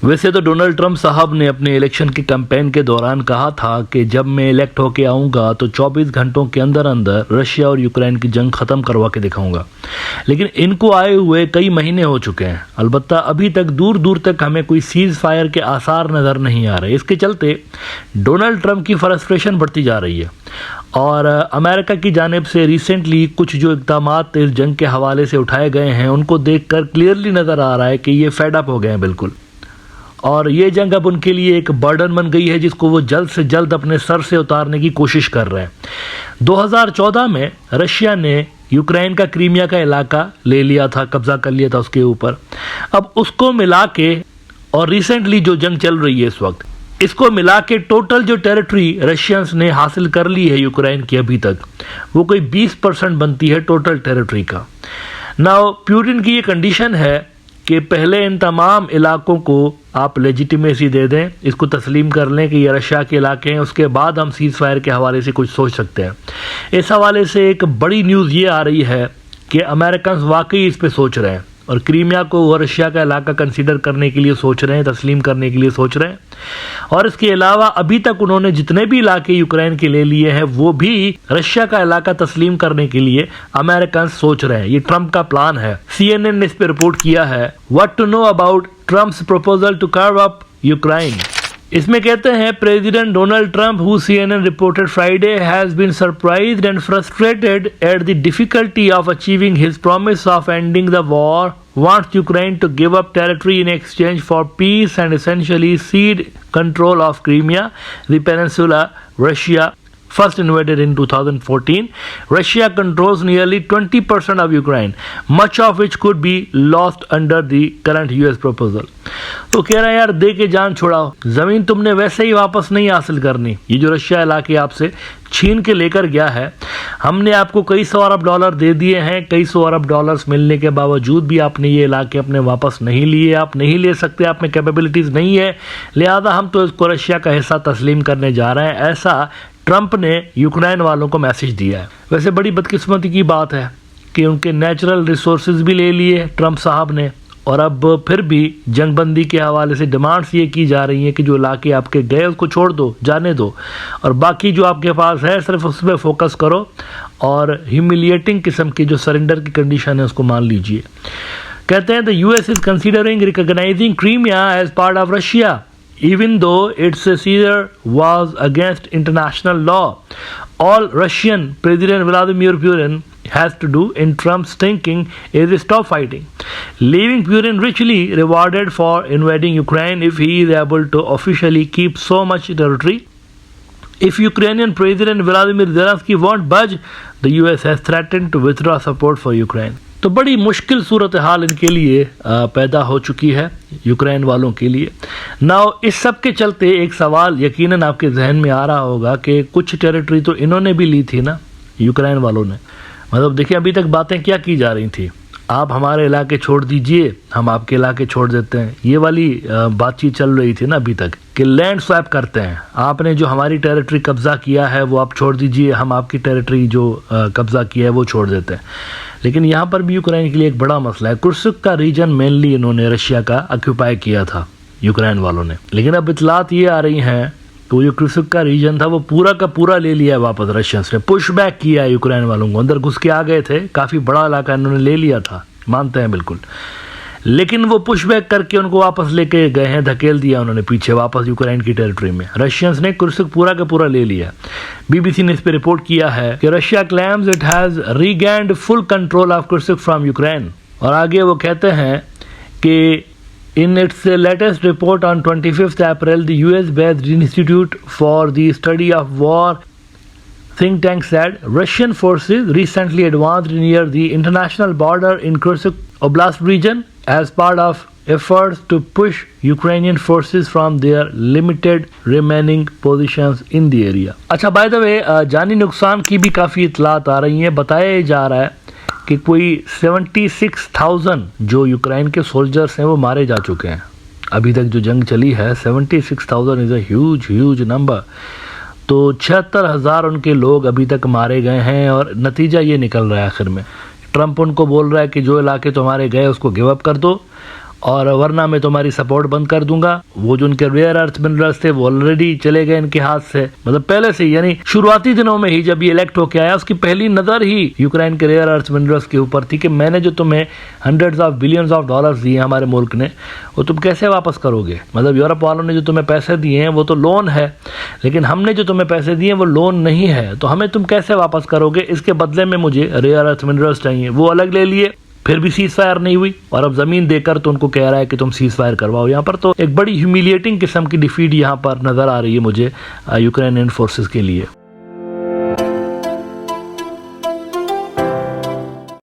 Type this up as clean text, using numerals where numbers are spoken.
वैसे तो Donald Trump साहब ने अपने इलेक्शन के कैंपेन के दौरान कहा था कि जब मैं इलेक्ट होके आऊंगा तो 24 घंटों के अंदर अंदर रशिया और यूक्रेन की जंग खत्म करवा के दिखाऊंगा। लेकिन इनको आए हुए कई महीने हो चुके हैं, अलबत्ता अभी तक दूर दूर तक हमें कोई सीज फायर के आसार नज़र नहीं आ रहे। इसके चलते डोनाल्ड ट्रंप की फ्रस्ट्रेशन बढ़ती जा रही है और अमेरिका की जानिब से रिसेंटली कुछ जो इक़दाम इस जंग के हवाले से उठाए गए हैं उनको देखकर क्लियरली नज़र आ रहा है कि ये फेड अप हो गए हैं बिल्कुल, और ये जंग अब उनके लिए एक बर्डन बन गई है जिसको वो जल्द से जल्द अपने सर से उतारने की कोशिश कर रहे हैं। 2014 में रशिया ने यूक्रेन का क्रीमिया का इलाका ले लिया था, कब्जा कर लिया था उसके ऊपर। अब उसको मिला के और रिसेंटली जो जंग चल रही है इस वक्त, इसको मिला के टोटल जो टेरिटरी रशियंस ने हासिल कर ली है यूक्रेन की अभी तक, वो कोई 20% बनती है टोटल टेरिटरी का। नाउ प्यूटिन की ये कंडीशन है कि पहले इन तमाम इलाकों को आप लेजिटिमेसी दे दें, इसको तस्लीम कर लें कि ये रशिया के इलाके हैं, उसके बाद हम सीज़ फायर के हवाले से कुछ सोच सकते हैं। इस हवाले से एक बड़ी न्यूज़ ये आ रही है कि अमेरिकन वाकई इस पे सोच रहे हैं और क्रीमिया को वो रशिया का इलाका कंसीडर करने के लिए सोच रहे हैं, तस्लीम करने के लिए सोच रहे हैं। और इसके अलावा अभी तक उन्होंने जितने भी इलाके यूक्रेन के ले लिए हैं वो भी रशिया का इलाका तस्लीम करने के लिए अमेरिकन सोच रहे हैं। ये ट्रंप का प्लान है। CNN ने इस पर रिपोर्ट किया है, what to know about Trump's proposal to carve up Ukraine. इसमें कहते हैं president Donald Trump, who CNN reported Friday has been surprised and frustrated at the difficulty of achieving his promise of ending the war, wants Ukraine to give up territory in exchange for peace and essentially cede control of Crimea, the peninsula Russia first invaded in 2014. Russia controls nearly 20% of Ukraine, much of which could be lost under the current US proposal. तो कह रहा है यार दे के जान छुड़ाओ, जमीन तुमने वैसे ही वापस नहीं हासिल करनी। ये जो रशिया इलाके आपसे छीन के लेकर गया है, हमने आपको कई सौ अरब डॉलर दे दिए हैं, कई सौ अरब डॉलर्स मिलने के बावजूद भी आपने ये इलाके अपने वापस नहीं लिए। आप नहीं ले सकते, आप में कैपेबिलिटीज नहीं है, लिहाजा हम तो इसको रशिया का हिस्सा तस्लीम करने जा रहे हैं। ऐसा ट्रंप ने यूक्रेन वालों को मैसेज दिया है। वैसे बड़ी बदकिस्मती की बात है कि उनके नेचुरल रिसोर्सेज भी ले लिए ट्रंप साहब ने, और अब फिर भी जंगबंदी के हवाले से डिमांड्स ये की जा रही हैं कि जो इलाके आपके गए उसको छोड़ दो, जाने दो, और बाकी जो आपके पास है सिर्फ उस पर फोकस करो और ह्यूमिलिएटिंग किस्म की जो सरेंडर की कंडीशन है उसको मान लीजिए। कहते हैं the US is considering recognizing Crimea as part of Russia even though its seizure was against international law. All Russian President Vladimir Putin has to do in Trump's thinking is stop fighting, leaving Putin richly rewarded for invading Ukraine if he is able to officially keep so much territory. If Ukrainian President Vladimir Zelensky won't budge, the US has threatened to withdraw support for Ukraine. तो बड़ी मुश्किल सूरत हाल इनके लिए पैदा हो चुकी है Ukraine वालों के लिए। नाउ इस सब के चलते एक सवाल यकीनन आपके जहन में आ रहा होगा कि कुछ टेरिटरी तो इन्होंने भी ली थी ना, यूक्रेन वालों ने। मतलब देखिए अभी तक बातें क्या की जा रही थी, आप हमारे इलाके छोड़ दीजिए, हम आपके इलाके छोड़ देते हैं। ये वाली बातचीत चल रही थी ना अभी तक कि लैंड स्वैप करते हैं, आपने जो हमारी टेरिटरी कब्जा किया है वो आप छोड़ दीजिए, हम आपकी टेरिटरी जो कब्जा किया है वो छोड़ देते हैं। लेकिन यहाँ पर भी यूक्रेन के लिए एक बड़ा मसला है। कुर्सक का रीजन मेनली इन्होंने रशिया का ऑक्यूपाई किया था यूक्रेन वालों ने, लेकिन अब इतलात ये आ रही हैं तो जो कुर्सक का रीजन था वो पूरा का पूरा ले लिया है वापस रशियंस ने, पुश बैक किया है यूक्रेन वालों को। अंदर घुस के आ गए थे, काफ़ी बड़ा इलाका इन्होंने ले लिया था, मानते हैं बिल्कुल, लेकिन वो पुश बैक करके उनको वापस लेके गए हैं, धकेल दिया उन्होंने पीछे वापस यूक्रेन की टेरिटरी में। रशियंस ने कुर्सक पूरा का पूरा ले लिया। BBC ने इस पर रिपोर्ट किया है कि Russia claims it has regained full control of Kursk from Ukraine. और आगे वो कहते हैं कि in its latest report on 25th April, the US-based Institute for the Study of War think tank said Russian forces recently advanced near the international border in Kursk Oblast region as part of efforts to push Ukrainian forces from their limited remaining positions in the area. अच्छा, by the way, जानी नुकसान की भी काफ़ी इतलात आ रही हैं। बताया जा रहा है कि कोई 76,000 जो यूक्रेन के सोल्जर्स हैं वो मारे जा चुके हैं। अभी तक जो जंग चली है 76,000 इज़ अ ह्यूज नंबर। तो 76,000 उनके लोग अभी तक मारे गए हैं और नतीजा ये निकल रहा है आखिर में। ट्रंप उनको बोल रहा है कि जो इलाके तुम्हारे गए उसको गिव अप कर दो, और वरना मैं तुम्हारी सपोर्ट बंद कर दूंगा। वो जो उनके रेयर अर्थ मिनरल्स थे वो ऑलरेडी चले गए इनके हाथ से, मतलब पहले से, यानी शुरुआती दिनों में ही जब ये इलेक्ट होके आया उसकी पहली नजर ही यूक्रेन के रेयर अर्थ मिनरल्स के ऊपर थी कि मैंने जो तुम्हें hundreds of billions of dollars दिए हमारे मुल्क ने, वो तुम कैसे वापस करोगे। मतलब यूरोप वालों ने जो तुम्हें पैसे दिए हैं वो तो लोन है, लेकिन हमने जो तुम्हें पैसे दिए वो लोन नहीं है, तो हमें तुम कैसे वापस करोगे। इसके बदले में मुझे रेयर अर्थ मिनरल्स चाहिए। वो अलग ले लिए, फिर भी सीज फायर नहीं हुई, और अब जमीन देकर तो उनको कह रहा है कि तुम सीज फायर करवाओ। यहाँ पर तो एक बड़ी ह्यूमिलिएटिंग किस्म की डिफीट यहाँ पर नजर आ रही है मुझे यूक्रेनियन फोर्सेस के लिए।